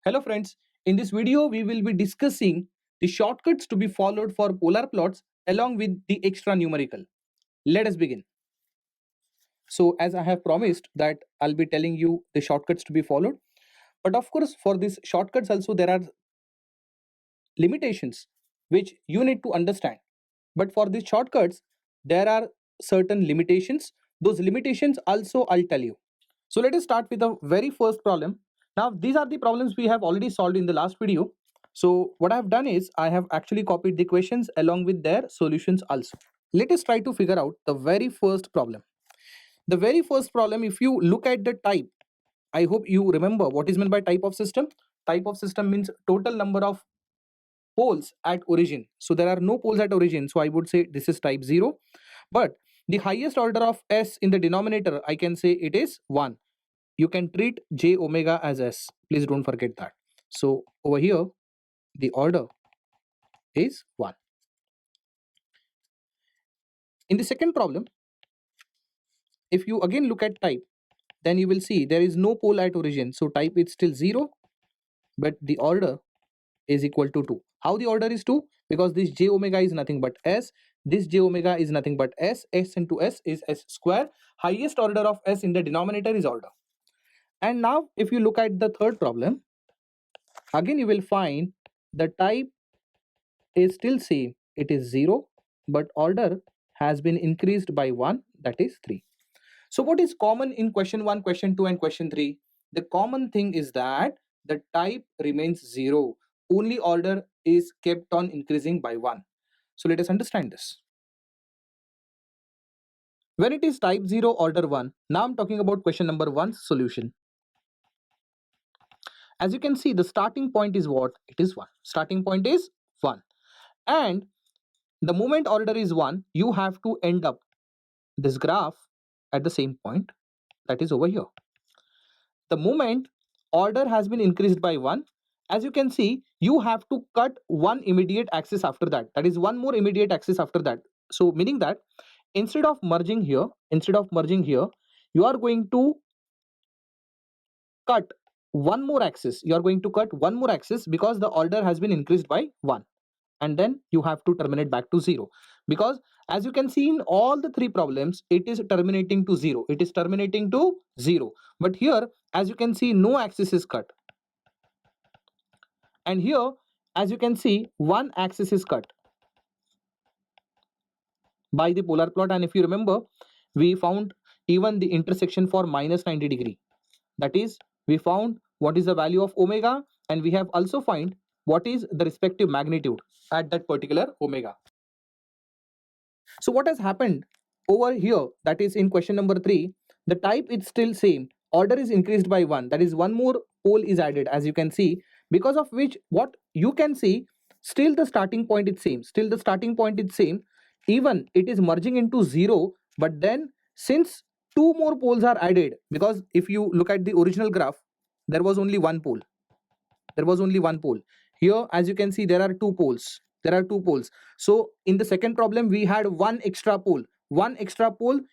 Hello friends, in this video we will be discussing the shortcuts to be followed for polar plots along with the extra numerical. Let us begin. So as I have promised that I'll be telling you the shortcuts to be followed, but of course for these shortcuts also there are limitations which you need to understand. But for these shortcuts there are certain limitations. Those limitations also I'll tell you. So let us start with the very first problem. Now these are the problems we have already solved in the last video. So what I have done is I have actually copied the questions along with their solutions also. Let us try to figure out the very first problem. The very first problem, if you look at the type, I hope you remember what is meant by type of system. Type of system means total number of poles at origin. So there are no poles at origin. So I would say this is type 0. But the highest order of S in the denominator, I can say it is 1. You can treat j omega as S. Please don't forget that. So over here, the order is 1. In the second problem, if you again look at type, then you will see there is no pole at origin. So type is still 0, but the order is equal to 2. How the order is 2? Because this j omega is nothing but S. This j omega is nothing but S. S into S is S square. Highest order of S in the denominator is order. And now if you look at the third problem, again you will find the type is still same, it is 0, but order has been increased by 1, that is 3. So what is common in question 1, question 2 and question 3? The common thing is that the type remains 0, only order is kept on increasing by 1. So let us understand this. When it is type 0 order 1, now I'm talking about question number 1's solution. As you can see, the starting point is what? It is 1. Starting point is 1. And the moment order is 1, you have to end up this graph at the same point, that is over here. The moment order has been increased by 1, as you can see, you have to cut one immediate axis after that. That is one more immediate axis after that. So meaning that instead of merging here, you are going to cut one more axis. You are going to cut one more axis because the order has been increased by 1. And then you have to terminate back to 0, because as you can see in all the three problems it is terminating to 0, but here as you can see no axis is cut, and here as you can see one axis is cut by the polar plot. And if you remember, we found even the intersection for minus 90 degree, that is we found what is the value of omega, and we have also find what is the respective magnitude at that particular omega. So what has happened over here, that is in question number 3, the type is still same, order is increased by 1, that is one more pole is added as you can see, because of which what you can see, still the starting point is same, even it is merging into 0, but then since two more poles are added, because if you look at the original graph, there was only one pole. Here as you can see there are two poles. So in the second problem we had one extra pole.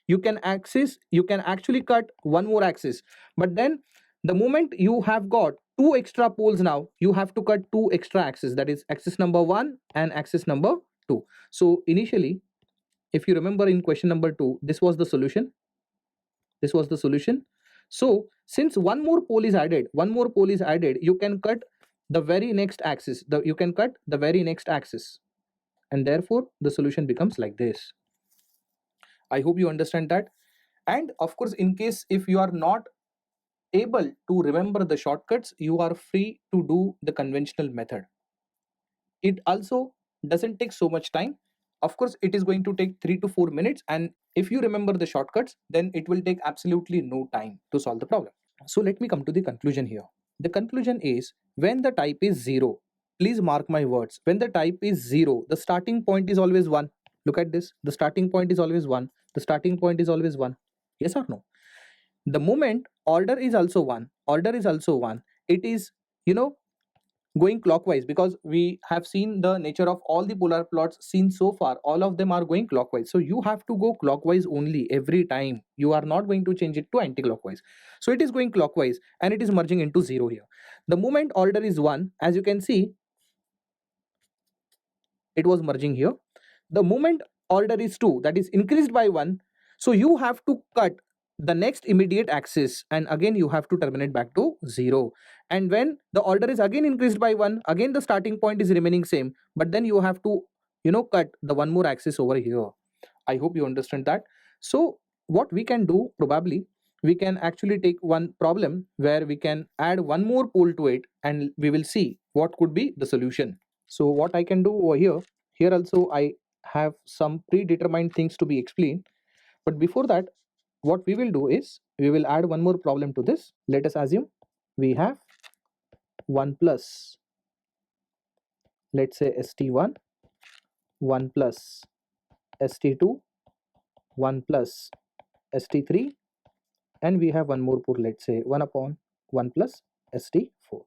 You can actually cut one more axis, but then the moment you have got two extra poles, now you have to cut two extra axes, that is axis number 1 and axis number 2. So initially, if you remember in question number 2, this was the solution. So since one more pole is added, you can cut the very next axis, and therefore the solution becomes like this. I hope you understand that. And of course, in case if you are not able to remember the shortcuts, you are free to do the conventional method. It also doesn't take so much time. Of course, it is going to take 3 to 4 minutes, and if you remember the shortcuts, then it will take absolutely no time to solve the problem. So let me come to the conclusion here. The conclusion is, when the type is 0, please mark my words, when the type is 0, the starting point is always 1. Look at this, the starting point is always 1. Yes or no? The moment order is also 1, it is, going clockwise, because we have seen the nature of all the polar plots seen so far, all of them are going clockwise. So you have to go clockwise only every time. You are not going to change it to anti-clockwise. So it is going clockwise and it is merging into 0 here. The moment order is 1, as you can see, it was merging here. The moment order is 2, that is increased by 1, so you have to cut the next immediate axis, and again you have to terminate back to 0. And when the order is again increased by 1, again the starting point is remaining same, but then you have to cut the one more axis over here. I hope you understand that. So what we can do, probably we can actually take one problem where we can add one more pole to it, and we will see what could be the solution. So what I can do over here also I have some predetermined things to be explained. But before that, what we will do is we will add one more problem to this. Let us assume we have 1 plus, let's say st1, 1 plus st2, 1 plus st3, and we have one more put, let's say 1 upon 1 plus st4.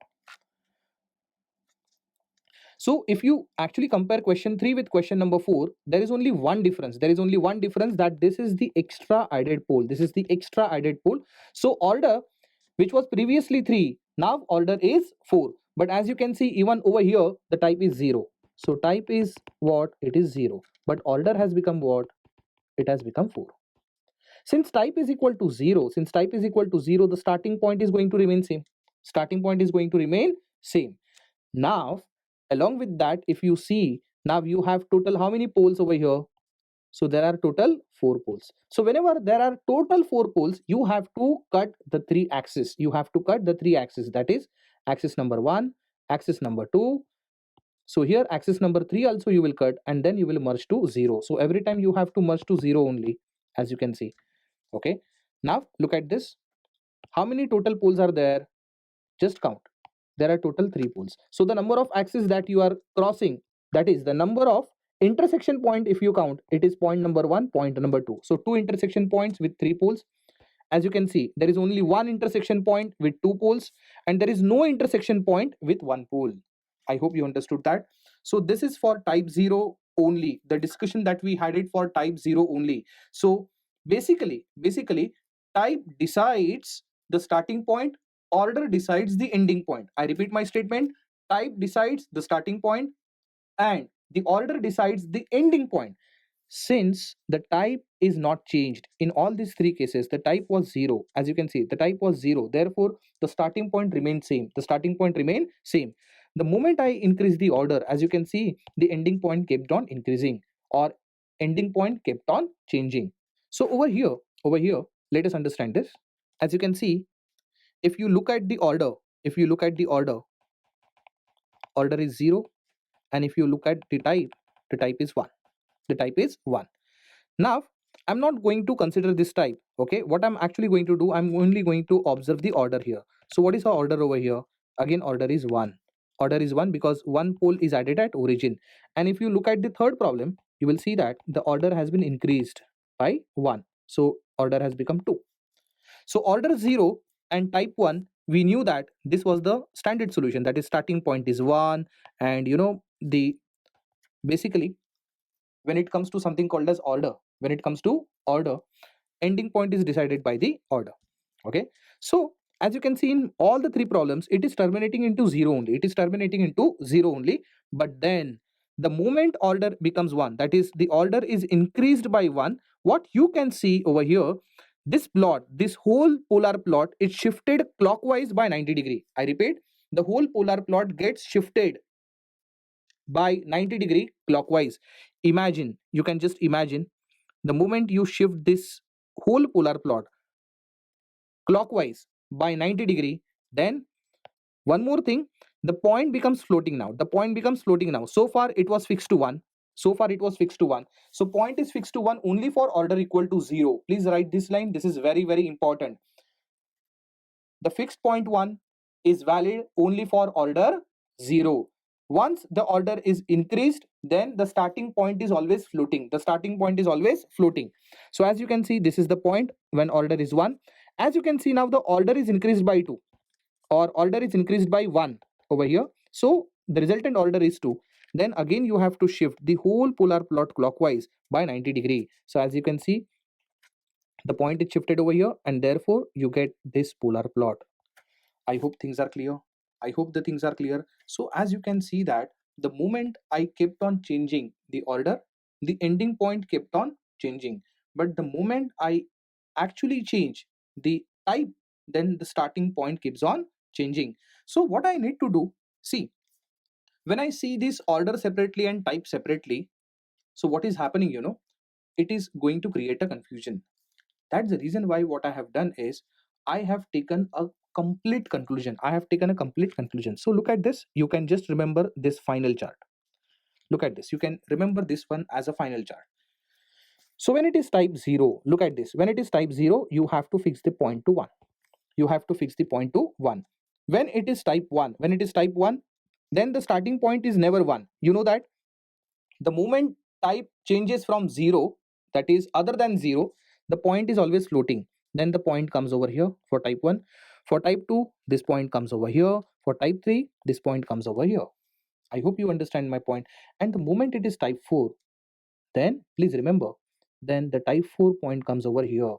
So if you actually compare question 3 with question number 4, there is only one difference. There is only one difference, that this is the extra added pole. This is the extra added pole. So order, which was previously 3, now order is 4. But as you can see, even over here, the type is 0. So type is what? It is 0. But order has become what? It has become 4. Since type is equal to 0, the starting point is going to remain same. Starting point is going to remain same. Now, along with that, if you see, now you have total how many poles over here? So there are total 4 poles. So whenever there are total 4 poles, you have to cut the 3 axes. You have to cut the 3 axes. That is axis number 1, axis number 2. So here axis number 3 also you will cut, and then you will merge to 0. So every time you have to merge to 0 only, as you can see. Okay. Now look at this. How many total poles are there? Just count. There are total 3 poles. So the number of axes that you are crossing, that is the number of intersection point, if you count, it is point number 1, point number 2. So 2 intersection points with 3 poles. As you can see, there is only one intersection point with 2 poles, and there is no intersection point with 1 pole. I hope you understood that. So this is for type 0 only. The discussion that we had it for type 0 only. So basically type decides the starting point, order decides the ending point. I repeat my statement: type decides the starting point and the order decides the ending point. Since the type is not changed in all these 3 cases, the type was 0. As you can see, the type was 0. Therefore the starting point remains same. The moment I increase the order, as you can see, the ending point kept on increasing, or ending point kept on changing. So over here let us understand this. As you can see, if you look at the order, order is 0, and if you look at the type is 1. Now I'm not going to consider this type. Okay, what I'm actually going to do, I'm only going to observe the order here. So what is our order over here? Again, order is 1. Because one pole is added at origin. And if you look at the third problem, you will see that the order has been increased by 1. So order has become 2. So order 0 and type 1, we knew that this was the standard solution, that is starting point is 1, and the basically when it comes to something called as order, ending point is decided by the order. Okay, so as you can see, in all the 3 problems, it is terminating into 0 only. But then the moment order becomes 1, that is the order is increased by 1, what you can see over here, this whole polar plot is shifted clockwise by 90 degree. I repeat, the whole polar plot gets shifted by 90 degree clockwise. You can just imagine, the moment you shift this whole polar plot clockwise by 90 degree, then one more thing, the point becomes floating now. So far it was fixed to 1. So point is fixed to 1 only for order equal to 0. Please write this line. This is very, very important. The fixed point 1 is valid only for order 0. Once the order is increased, then the starting point is always floating. So as you can see, this is the point when order is 1. As you can see, now the order is increased by 2, or order is increased by 1 over here. So the resultant order is 2. Then again you have to shift the whole polar plot clockwise by 90 degree. So as you can see, the point is shifted over here, and therefore you get this polar plot. I hope things are clear. I hope the things are clear. So as you can see that the moment I kept on changing the order, the ending point kept on changing. But the moment I actually change the type, then the starting point keeps on changing. So what I need to do, see, when I see this order separately and type separately, so what is happening, it is going to create a confusion. That's the reason why what I have done is I have taken a complete conclusion. I have taken a complete conclusion. So look at this. You can just remember this final chart. Look at this. You can remember this one as a final chart. So when it is type 0, look at this. When it is type 0, you have to fix the point to 1. You have to fix the point to 1. When it is type 1, then the starting point is never 1. You know that the moment type changes from 0, that is other than 0, the point is always floating. Then the point comes over here for type 1. For type 2, this point comes over here. For type 3, this point comes over here. I hope you understand my point. And the moment it is type 4, then please remember, then the type 4 point comes over here.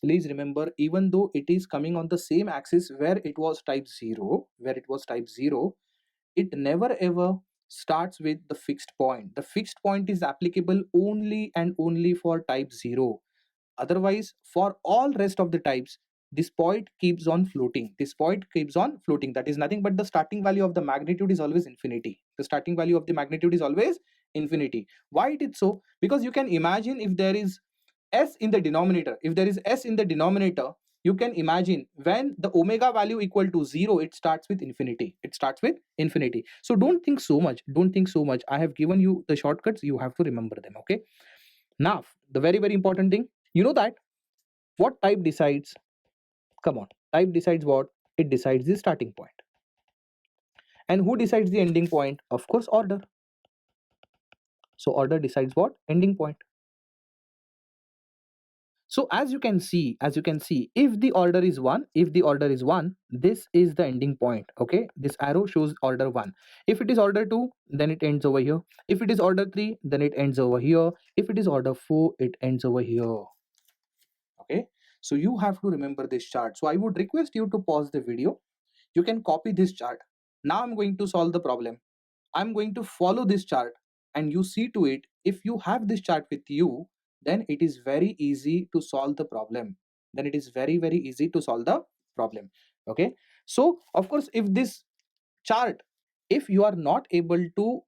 Please remember, even though it is coming on the same axis where it was type 0, it never ever starts with the fixed point. The fixed point is applicable only and only for type 0. Otherwise, for all rest of the types, this point keeps on floating. That is nothing but the starting value of the magnitude is always infinity. The starting value of the magnitude is always infinity. Why it is so? Because you can imagine, if there is s in the denominator, you can imagine when the omega value equal to 0, it starts with infinity. So don't think so much. I have given you the shortcuts. You have to remember them. Okay. Now, the very, very important thing, you know that what type decides? Come on. Type decides what? It decides the starting point. And who decides the ending point? Of course, order. So order decides what? Ending point. So as you can see, if the order is 1, this is the ending point. Okay, this arrow shows order 1. If it is order 2, then it ends over here. If it is order 3, then it ends over here. If it is order 4, it ends over here. Okay, so you have to remember this chart. So I would request you to pause the video. You can copy this chart. Now I'm going to solve the problem. I'm going to follow this chart, and you see to it. If you have this chart with you, then it is very easy to solve the problem. Okay. So of course, if this chart, if you are not able to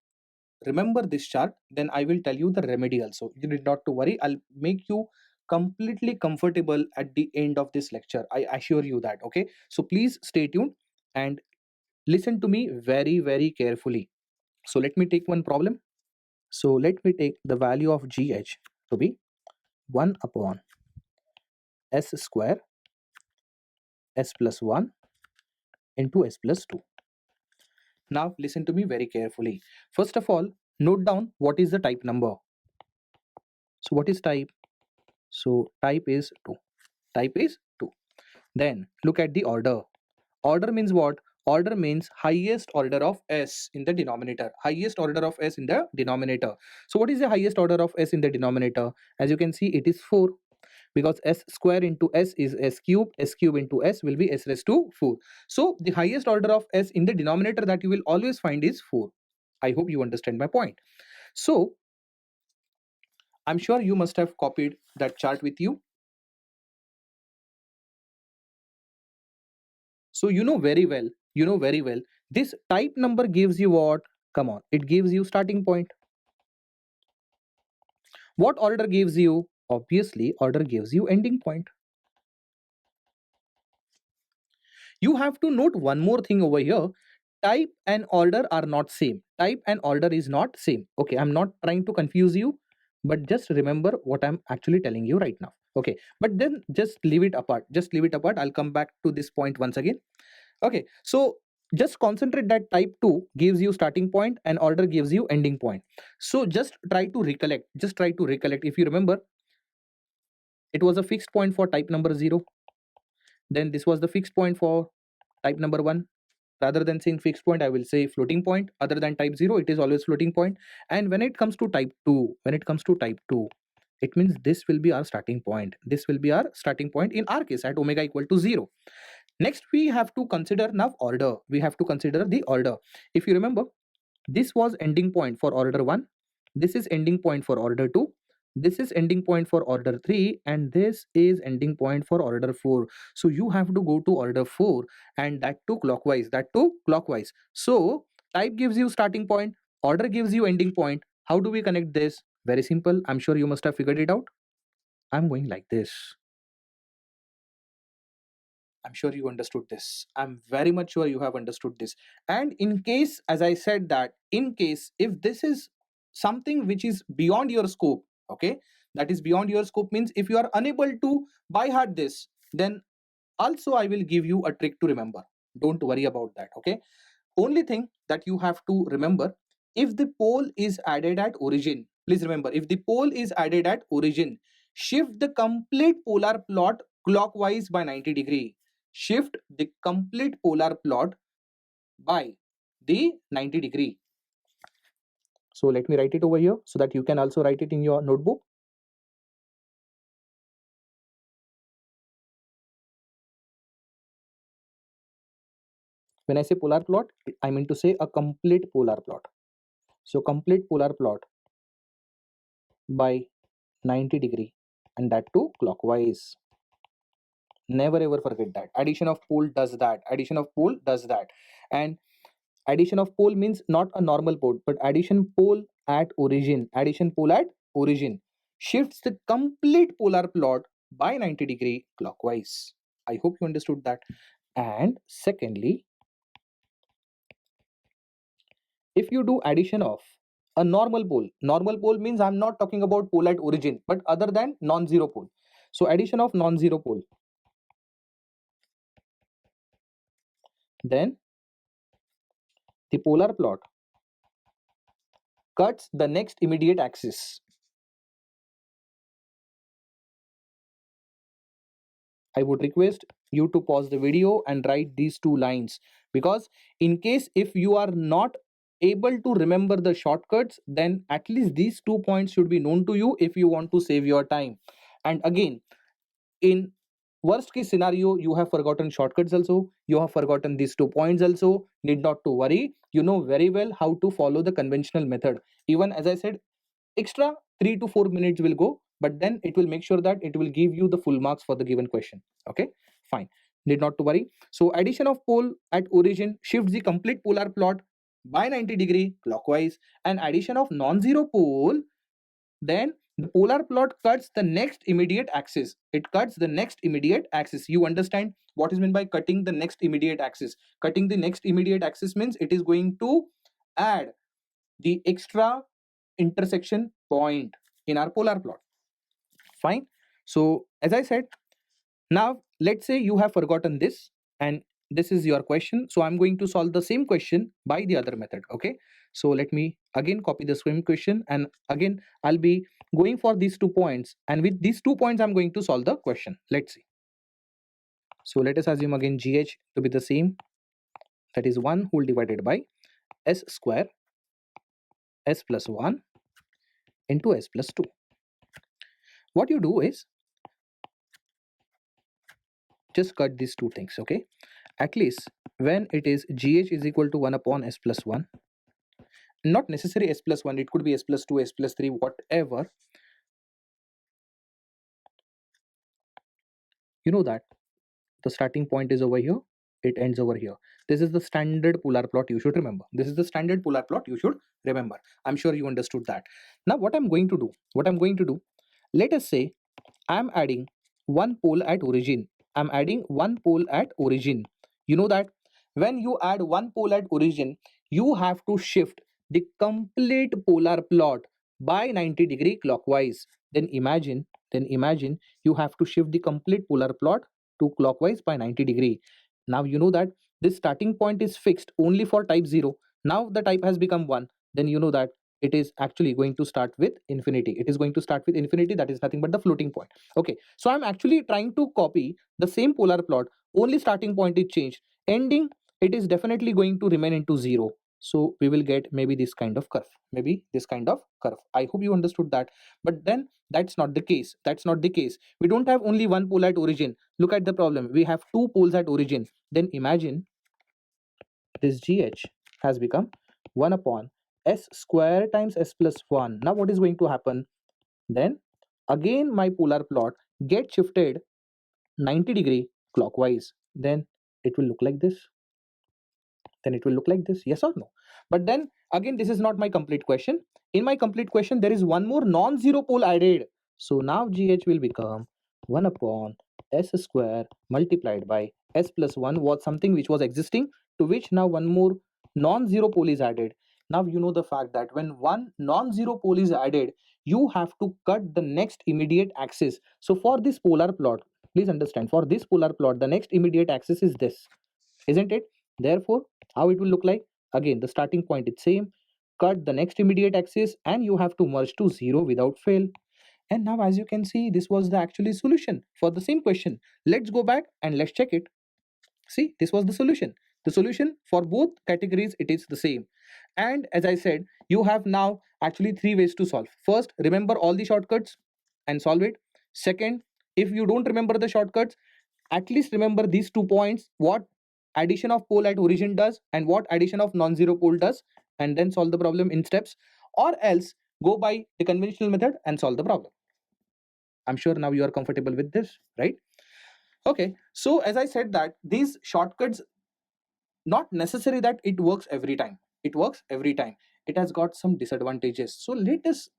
remember this chart, then I will tell you the remedy also. You need not to worry. I'll make you completely comfortable at the end of this lecture. I assure you that. Okay. So please stay tuned and listen to me very, very carefully. So let me take one problem. So let me take the value of GH to be 1 upon S square S plus 1 into S plus 2. Now listen to me very carefully. First of all, note down what is the type number. So what is type? So type is 2. Then look at the order. Order means what? Order means highest order of S in the denominator. So what is the highest order of S in the denominator? As you can see, it is 4. Because S square into S is S cube into S will be S raised to 4. So the highest order of S in the denominator that you will always find is 4. I hope you understand my point. So I'm sure you must have copied that chart with you. So you know very well, this type number gives you what? Come on, it gives you starting point. What order gives you? Obviously, order gives you ending point. You have to note one more thing over here. Type and order are not same. Okay, I'm not trying to confuse you, but just remember what I'm actually telling you right now. Okay, but then just leave it apart. I'll come back to this point once again. Okay, so just concentrate that type 2 gives you starting point and order gives you ending point. So just try to recollect. If you remember, it was a fixed point for type number 0. Then this was the fixed point for type number 1. Rather than saying fixed point, I will say floating point. Other than type 0, it is always floating point. And when it comes to type 2, it means this will be our starting point. In our case, at omega equal to 0. Next, we have to consider now order. We have to consider the order. If you remember, this was ending point for order 1, this is ending point for order 2, this is ending point for order 3, and this is ending point for order 4. So you have to go to order 4, and that too clockwise, so type gives you starting point, order gives you ending point. How do we connect this? Very simple. I'm sure you must have figured it out. I'm going like this. I'm sure you understood this. I'm very much sure you have understood this. And in case, as I said, that in case if this is something which is beyond your scope, okay, that is beyond your scope means if you are unable to by heart this, then also I will give you a trick to remember. Don't worry about that, okay? Only thing that you have to remember, if the pole is added at origin, please remember, if the pole is added at origin, shift the complete polar plot clockwise by 90 degree. Shift the complete polar plot by the 90 degree. So let me write it over here so that you can also write it in your notebook. When I say polar plot, I mean to say a complete polar plot. So complete polar plot by 90 degree, and that too clockwise. Never ever forget that. Addition of pole does that. Addition of pole does that. And addition of pole means not a normal pole, but addition pole at origin. Addition pole at origin shifts the complete polar plot by 90 degree clockwise. I hope you understood that. And secondly, if you do addition of a normal pole means I'm not talking about pole at origin, but other than non-zero pole. So addition of non-zero pole, then the polar plot cuts the next immediate axis. I would request you to pause the video and write these two lines, because in case if you are not able to remember the shortcuts, then at least these 2 points should be known to you if you want to save your time. And again, in worst case scenario, you have forgotten shortcuts also, you have forgotten these 2 points also, need not to worry, you know very well how to follow the conventional method. Even as I said, extra 3 to 4 minutes will go, but then it will make sure that it will give you the full marks for the given question. Okay, fine, need not to worry. So addition of pole at origin shifts the complete polar plot by 90 degree clockwise, and addition of non-zero pole, then the polar plot cuts the next immediate axis. It cuts the next immediate axis. You understand what is meant by cutting the next immediate axis? Cutting the next immediate axis means it is going to add the extra intersection point in our polar plot. Fine. So as I said, now let's say you have forgotten this and this is your question. So I'm going to solve the same question by the other method. Okay. So let me again copy the same question, and again I'll be going for these 2 points, and with these 2 points I'm going to solve the question. Let's see. So let us assume again GH to be the same, that is 1 whole divided by S square, S plus 1 into S plus 2. What you do is just cut these two things. Okay, at least when it is GH is equal to 1 upon S plus 1, not necessary S plus 1, it could be S plus 2, S plus 3, whatever, you know that the starting point is over here, it ends over here. This is the standard polar plot, you should remember. This is the standard polar plot, you should remember. I'm sure you understood that. Now what I'm going to do, let us say I'm adding one pole at origin. I'm adding one pole at origin. You know that when you add one pole at origin, you have to shift the complete polar plot by 90 degree clockwise. Then imagine you have to shift the complete polar plot to clockwise by 90 degree. Now you know that this starting point is fixed only for type 0. Now the type has become 1. Then you know that it is actually going to start with infinity. It is going to start with infinity, that is nothing but the floating point. Okay, so I'm actually trying to copy the same polar plot, only starting point is changed. Ending, it is definitely going to remain into 0. So we will get maybe this kind of curve, maybe this kind of curve. I hope you understood that. But then that's not the case. That's not the case. We don't have only one pole at origin. Look at the problem. We have two poles at origin. Then imagine this GH has become 1 upon s square times s plus 1. Now what is going to happen? Then again my polar plot get shifted 90-degree clockwise. Then it will look like this. Then it will look like this, yes or no? But then again, this is not my complete question. In my complete question, there is one more non-zero pole added. So now GH will become 1 upon s square multiplied by s plus 1 was something which was existing, to which now one more non-zero pole is added. Now you know the fact that when one non-zero pole is added, you have to cut the next immediate axis. So for this polar plot, please understand, for this polar plot, the next immediate axis is this, isn't it? Therefore, how it will look like? Again, the starting point is same. Cut the next immediate axis and you have to merge to 0 without fail. And now as you can see, this was the actually solution for the same question. Let's go back and let's check it. See, this was the solution. The solution for both categories, it is the same. And as I said, you have now actually three ways to solve. First, remember all the shortcuts and solve it. Second, if you don't remember the shortcuts, at least remember these 2 points, what addition of pole at origin does and what addition of non-zero pole does, and then solve the problem in steps, or else go by the conventional method and solve the problem. I'm sure now you are comfortable with this, right? Okay, so as I said that these shortcuts, not necessary that it works every time. It works every time. It has got some disadvantages. So let us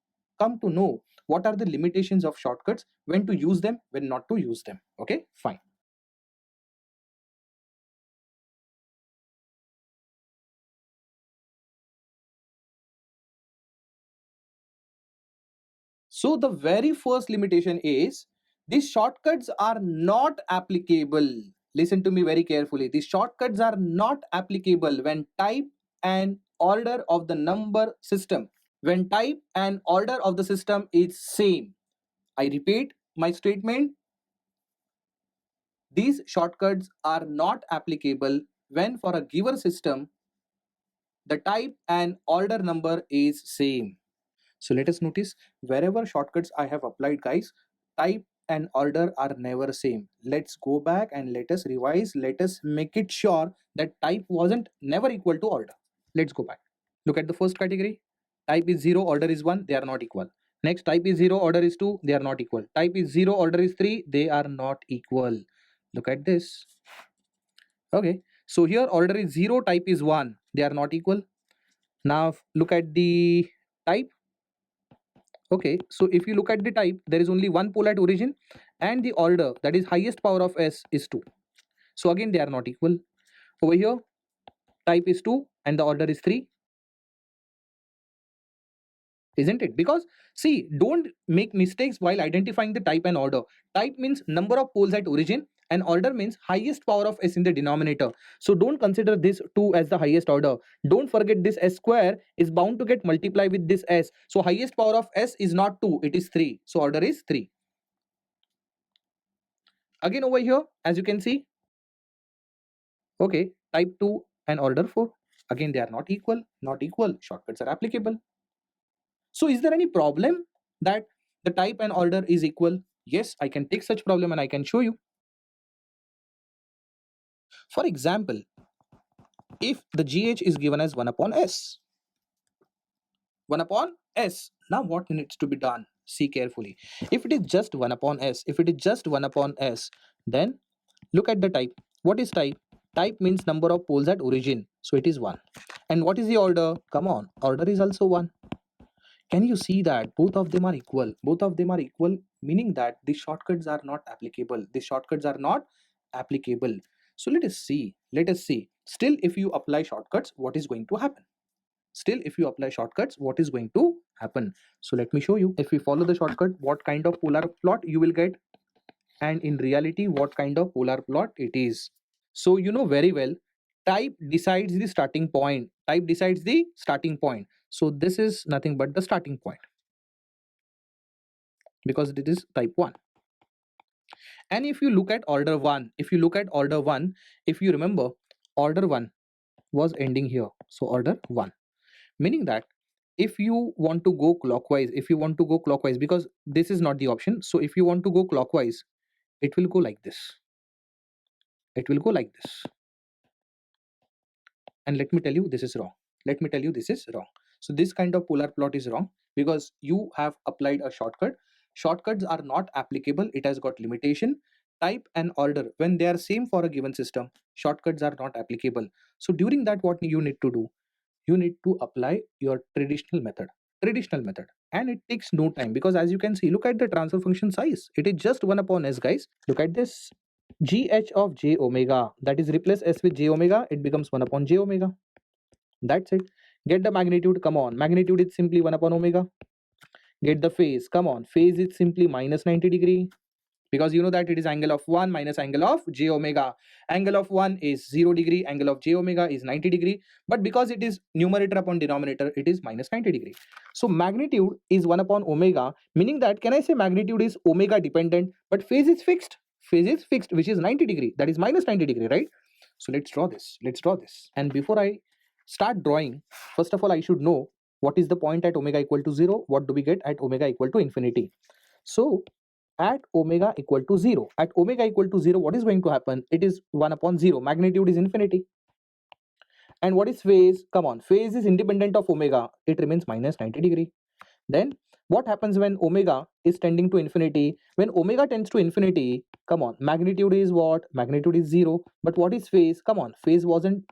come to know what are the limitations of shortcuts, when to use them, when not to use them. Okay, fine. So the very first limitation is these shortcuts are not applicable. Listen to me very carefully. These shortcuts are not applicable when type and order of the number system. When type and order of the system is same. I repeat my statement. These shortcuts are not applicable when for a given system the type and order number is same. So let us notice wherever shortcuts I have applied, guys, type and order are never same. Let's go back and let us revise. Let us make it sure that type wasn't never equal to order. Let's go back. Look at the first category. Type is 0, order is 1, they are not equal. Next, type is 0, order is 2, they are not equal. Type is 0, order is 3, they are not equal. Look at this. Okay, so here order is 0, type is 1, they are not equal. Now look at the type. Okay, so if you look at the type, there is only one pole at origin and the order, that is highest power of s, is 2. So again they are not equal. Over here type is 2 and the order is 3, isn't it? Because see, don't make mistakes while identifying the type and order. Type means number of poles at origin and order means highest power of s in the denominator. So don't consider this 2 as the highest order. Don't forget this s square is bound to get multiplied with this s. So highest power of s is not 2, it is 3. So order is 3. Again over here, as you can see, okay, type 2 and order 4. Again they are not equal, not equal. Shortcuts are applicable. So is there any problem that the type and order is equal? Yes, I can take such problem and I can show you. For example, if the GH is given as 1 upon S. 1 upon S. Now what needs to be done? See carefully. If it is just 1 upon S, if it is just 1 upon S, then look at the type. What is type? Type means number of poles at origin. So it is 1. And what is the order? Come on, order is also 1. Can you see that both of them are equal? Both of them are equal, meaning that the shortcuts are not applicable. The shortcuts are not applicable. So let us see. Let us see. Still, if you apply shortcuts, what is going to happen? Still, if you apply shortcuts, what is going to happen? So let me show you. If we follow the shortcut, what kind of polar plot you will get, and in reality, what kind of polar plot it is. So you know very well, type decides the starting point. Type decides the starting point. So this is nothing but the starting point, because it is type 1. And if you look at order 1, if you look at order 1, if you remember order 1, was ending here, so order 1, meaning that if you want to go clockwise, because this is not the option, so if you want to go clockwise, it will go like this, it will go like this. And let me tell you, this is wrong. Let me tell you, this is wrong. So this kind of polar plot is wrong because you have applied a shortcut. Shortcuts are not applicable. It has got limitation. Type and order, when they are same for a given system, shortcuts are not applicable. So during that, what you need to do? You need to apply your traditional method. And it takes no time, because as you can see, look at the transfer function size. It is just 1 upon s, guys. Look at this. Gh of j omega, that is, replace s with j omega, it becomes 1 upon j omega. That's it. Get the magnitude, come on, magnitude is simply 1 upon omega. Get the phase, come on, phase is simply minus 90 degree, because you know that it is angle of 1 minus angle of j omega. Angle of 1 is 0 degree, angle of j omega is 90 degree, but because it is numerator upon denominator, it is minus 90 degree. So magnitude is 1 upon omega, meaning that, can I say magnitude is omega dependent, but phase is fixed. Phase is fixed, which is 90 degree, that is minus 90 degree, right? So let's draw this. And before I start drawing, first of all, I should know what is the point at omega equal to 0. What do we get at omega equal to infinity? So at omega equal to 0, what is going to happen? It is 1 upon 0, magnitude is infinity. And what is phase? Come on, phase is independent of omega, it remains minus 90 degree. Then what happens when omega is tending to infinity? When omega tends to infinity, come on, magnitude is what? Magnitude is 0. But what is phase? Come on, phase wasn't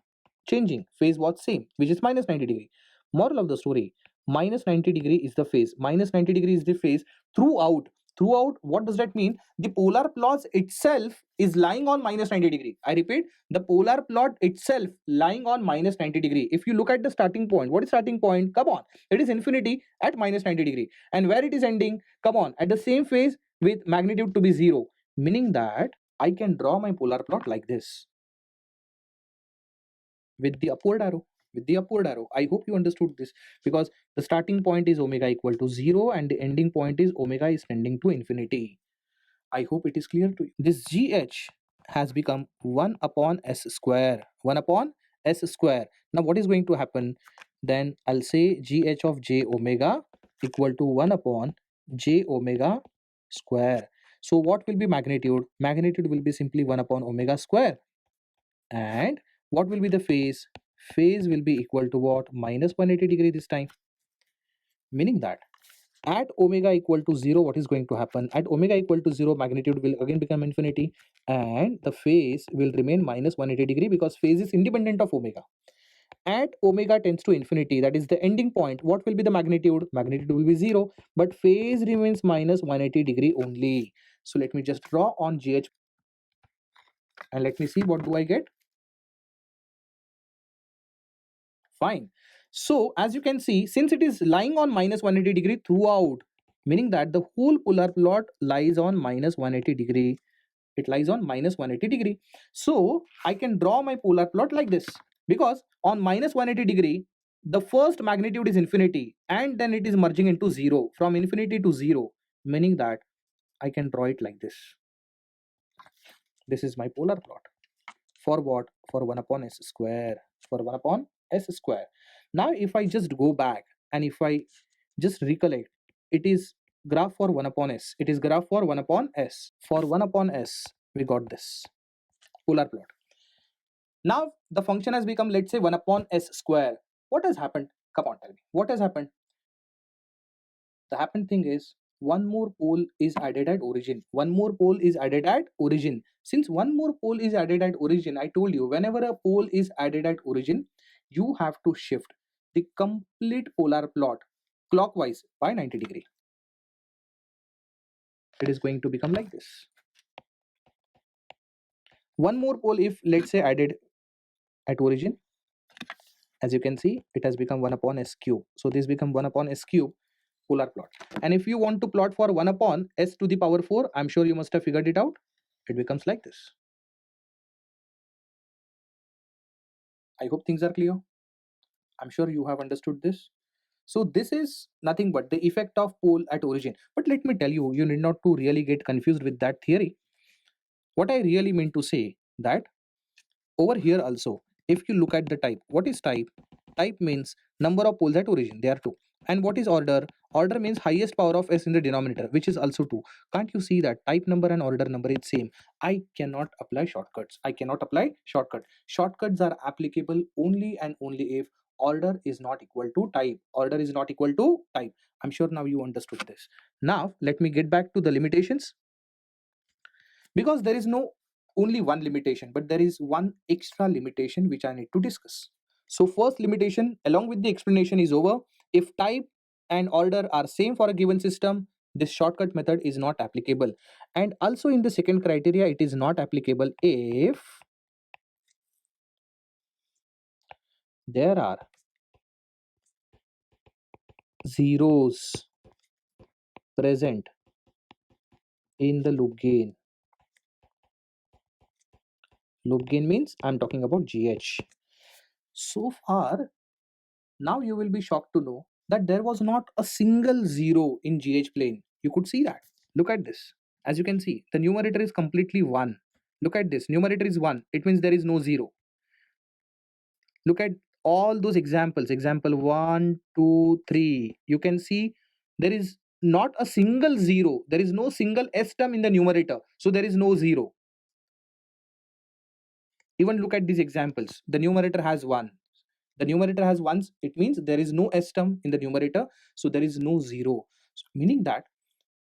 changing, phase was same, which is minus 90 degree. Moral of the story, minus 90 degree is the phase. Minus 90 degree is the phase throughout. What does that mean? The polar plot itself is lying on minus 90 degree. I repeat, the polar plot itself lying on minus 90 degree. If you look at the starting point, what is starting point? Come on, it is infinity at minus 90 degree. And where it is ending? Come on, at the same phase with magnitude to be 0, meaning that I can draw my polar plot like this, with the upward arrow. I hope you understood this, because the starting point is omega equal to 0 and the ending point is omega is tending to infinity. I hope it is clear to you. This gh has become 1 upon s square. Now what is going to happen? Then I'll say gh of j omega equal to 1 upon j omega square. So what will be magnitude? Magnitude will be simply 1 upon omega square. And what will be the phase? Phase will be equal to what? Minus 180 degree this time. Meaning that at omega equal to 0, what is going to happen? At omega equal to 0, magnitude will again become infinity and the phase will remain minus 180 degree, because phase is independent of omega. At omega tends to infinity, that is the ending point, what will be the magnitude? Magnitude will be 0, but phase remains minus 180 degree only. So let me just draw on GH and let me see what do I get. Fine. So as you can see, since it is lying on minus 180 degree throughout, meaning that the whole polar plot lies on minus 180 degree. It lies on minus 180 degree. So I can draw my polar plot like this, because on minus 180 degree, the first magnitude is infinity and then it is merging into 0, from infinity to 0, meaning that I can draw it like this. This is my polar plot. For what? For 1 upon s square. Now if I just go back and if I just recollect, it is graph for 1 upon s. For 1 upon s, we got this polar plot. Now the function has become, let's say, 1 upon s square. What has happened? Come on, tell me. What has happened? The happened thing is, one more pole is added at origin. Since one more pole is added at origin, I told you, whenever a pole is added at origin, you have to shift the complete polar plot clockwise by 90 degree. It is going to become like this. One more pole, if let's say added at origin, as you can see, it has become 1 upon s cube. So this become 1 upon s cube polar plot. And if you want to plot for 1 upon s to the power 4, I'm sure you must have figured it out. It becomes like this. I hope things are clear. I'm sure you have understood this. So this is nothing but the effect of pole at origin. But let me tell you, you need not to really get confused with that theory. What I really mean to say that over here also, if you look at the type, what is type? Type means number of poles at origin, there are 2. And what is order? Order means highest power of s in the denominator, which is also 2. Can't you see that type number and order number is same? I cannot apply shortcuts. Shortcuts are applicable only and only if order is not equal to type. I'm sure now you understood this. Now let me get back to the limitations, because there is no only one limitation, but there is one extra limitation which I need to discuss. So first limitation along with the explanation is over. If type and order are same for a given system, this shortcut method is not applicable. And also in the second criteria, it is not applicable if there are zeros present in the loop gain. Loop gain means I'm talking about GH. So far, now you will be shocked to know that there was not a single zero in GH plane. You could see that. Look at this. As you can see, the numerator is completely 1. Look at this. Numerator is 1. It means there is no zero. Look at all those examples. Example 1, 2, 3. You can see there is not a single zero. There is no single S term in the numerator. So there is no zero. Even look at these examples. The numerator has 1. The numerator has 1s. It means there is no S term in the numerator. So there is no zero. So meaning that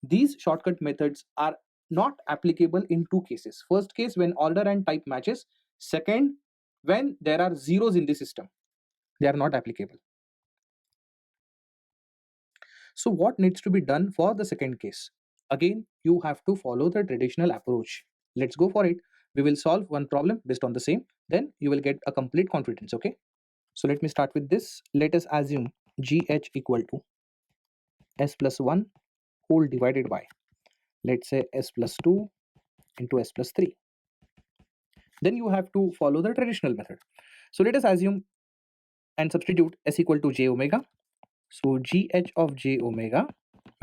these shortcut methods are not applicable in two cases. First case, when order and type matches. Second, when there are zeros in the system. They are not applicable. So what needs to be done for the second case? Again, you have to follow the traditional approach. Let's go for it. We will solve one problem based on the same. Then you will get a complete confidence, okay? So let me start with this. Let us assume GH equal to S plus 1 whole divided by, let's say, S plus 2 into S plus 3. Then you have to follow the traditional method. So let us assume and substitute S equal to J omega. So GH of J omega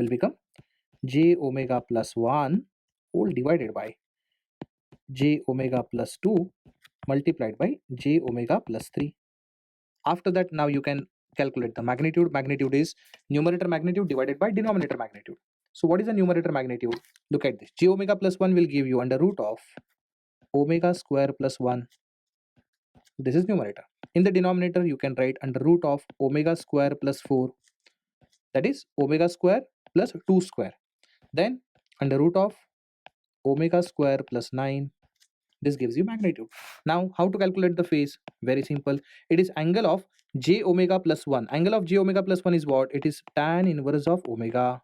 will become J omega plus 1 whole divided by J omega plus 2 multiplied by J omega plus 3. After that, now you can calculate the magnitude. Magnitude is numerator magnitude divided by denominator magnitude. So what is the numerator magnitude? Look at this. J omega plus 1 will give you under root of omega square plus 1. This is numerator. In the denominator, you can write under root of omega square plus 4. That is omega square plus 2 square. Then under root of omega square plus 9. This gives you magnitude. Now, how to calculate the phase? Very simple. It is angle of J omega plus 1. Angle of J omega plus 1 is what? It is tan inverse of omega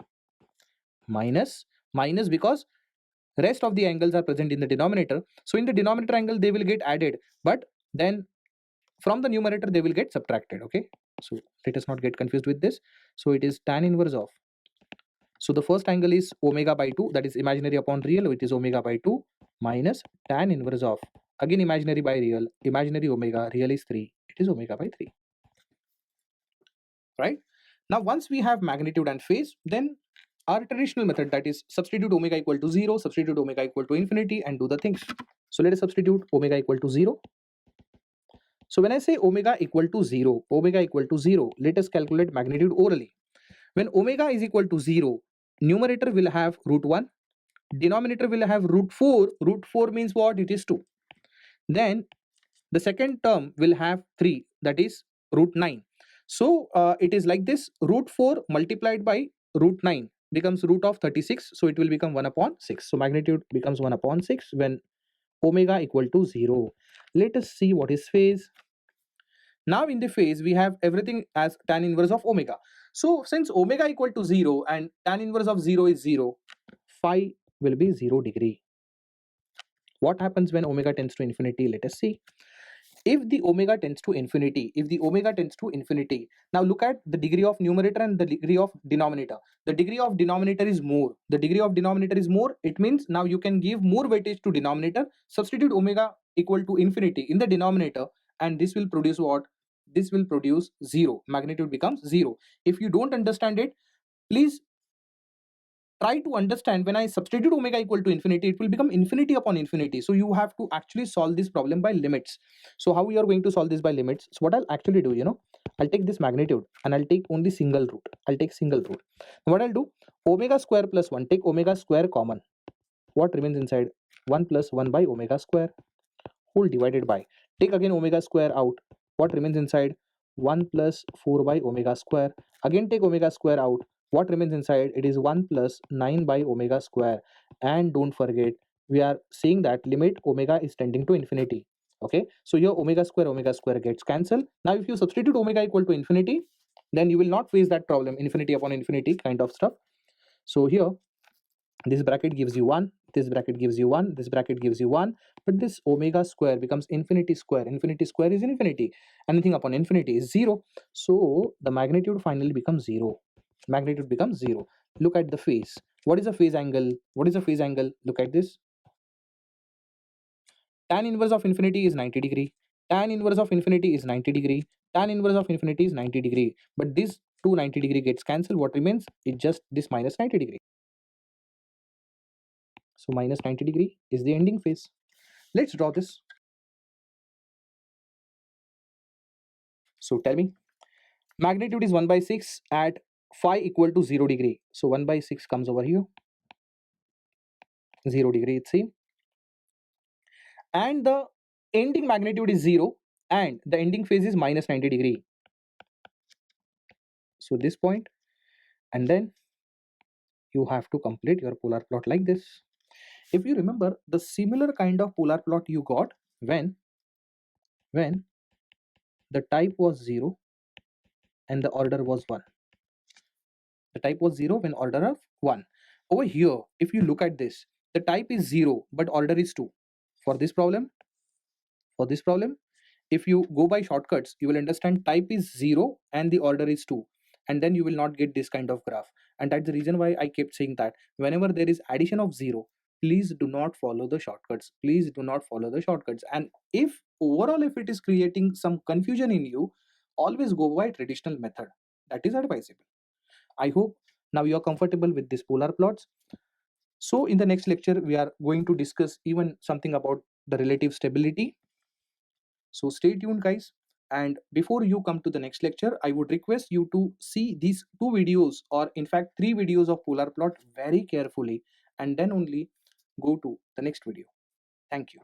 minus because rest of the angles are present in the denominator. So in the denominator angle, they will get added. But then from the numerator, they will get subtracted. Okay. So let us not get confused with this. So it is tan inverse of. So the first angle is omega by 2. That is imaginary upon real, which is omega by 2 minus tan inverse of, again imaginary by real, imaginary omega, real is 3, it is omega by 3. Right? Now once we have magnitude and phase, then our traditional method, that is substitute omega equal to 0, substitute omega equal to infinity and do the things. So let us substitute omega equal to 0. So when I say omega equal to 0, let us calculate magnitude orally. When omega is equal to 0, numerator will have root 1, denominator will have root 4. Root 4 means what? It is 2. Then the second term will have 3, that is root 9. So it is like this. Root 4 multiplied by root 9 becomes root of 36. So it will become 1 upon 6. So magnitude becomes 1 upon 6 when omega equal to 0. Let us see what is phase. Now in the phase, we have everything as tan inverse of omega. So since omega equal to 0 and tan inverse of 0 is 0, phi will be 0 degree. What happens when omega tends to infinity? Let us see. If the omega tends to infinity, now look at the degree of numerator and the degree of denominator. The degree of denominator is more. It means now you can give more weightage to denominator. Substitute omega equal to infinity in the denominator, and this will produce what? This will produce 0. Magnitude becomes 0. If you don't understand it, please try to understand, when I substitute omega equal to infinity, it will become infinity upon infinity. So you have to actually solve this problem by limits. So how we are going to solve this by limits? So what I'll actually do, I'll take this magnitude and I'll take only single root. I'll take single root. What I'll do, omega square plus 1, take omega square common. What remains inside? 1 plus 1 by omega square, whole divided by, take again omega square out. What remains inside? 1 plus 4 by omega square. Again take omega square out. What remains inside? It is 1 plus 9 by omega square. And don't forget, we are saying that limit omega is tending to infinity. Okay, so here omega square gets cancelled. Now if you substitute omega equal to infinity, then you will not face that problem, infinity upon infinity kind of stuff. So here this bracket gives you 1, this bracket gives you 1, this bracket gives you 1, but this omega square becomes infinity square. Infinity square is infinity. Anything upon infinity is 0. So the magnitude finally becomes 0. Magnitude becomes 0. Look at the phase. What is a phase angle? What is a phase angle? Look at this. Tan inverse of infinity is 90 degree. Tan inverse of infinity is 90 degree. Tan inverse of infinity is 90 degree. But this 290 degree gets cancelled. What remains? It's just this minus 90 degree. So minus 90 degree is the ending phase. Let's draw this. So tell me, magnitude is 1 by 6 at phi equal to 0 degree. So 1 by 6 comes over here. 0 degree, it's same. And the ending magnitude is 0 and the ending phase is minus 90 degree. So this point, and then you have to complete your polar plot like this. If you remember, the similar kind of polar plot you got when the type was 0 and the order was 1. The type was 0 when order of 1. Over here, if you look at this, the type is 0 but order is 2. For this problem, if you go by shortcuts, you will understand type is 0 and the order is 2, and then you will not get this kind of graph. And that's the reason why I kept saying that whenever there is addition of 0, please do not follow the shortcuts. Please do not follow the shortcuts. And if overall, if it is creating some confusion in you, always go by traditional method. That is advisable. I hope now you are comfortable with these polar plots. So in the next lecture, we are going to discuss even something about the relative stability. So stay tuned, guys. And before you come to the next lecture, I would request you to see these 2 videos, or in fact 3 videos of polar plot very carefully, and then only go to the next video. Thank you.